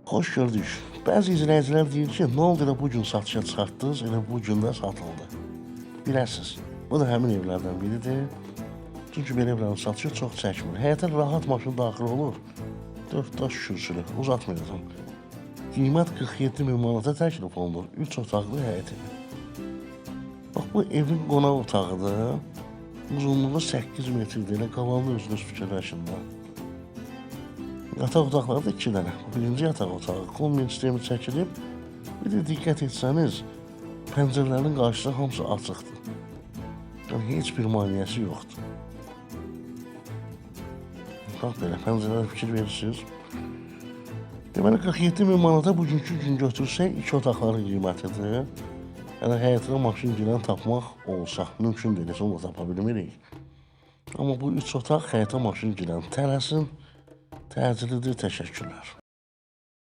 Xoş gördük. Bəzi izləyicilər deyir ki, nə oldu elə bu gün satışa çıxartdınız, elə bu gün də satıldı. Biləsiniz, bu da həmin evlərdən biridir. Çünki belə evlərin satışı çox çəkmir. Həyətə rahat maşın daxil olur. 4 daş kürsülü, uzatmayacağım. Qiymət 47 min manata təklif olunur. 3 otaqlı həyət evi. Bax, bu evin qonaq otağıdır. Uzunluğu 8 metrdir, elə qalanlı özünüz fikirləşin də. Yataq otaqları da 2 dənə. Birinci yataq otağı, kombin sistemi çəkilib. Bir də diqqət etsəniz, pəncərələrin qarşısı hamısı açıqdır. Yəni, heç bir maneəsi yoxdur. Bax belə, pəncərələrə fikir verirsiniz. Deməli, 47 min manata bugünkü gün götürsək, 2 otaqların qiymətidir. Yəni, həyətinə maşın girən tapmaq olsa, mümkün deyil, onu da tapa bilmirik. Amma bu 3 otaq həyətə maşın girən tələsin, təcilidir, təşəkkürlər.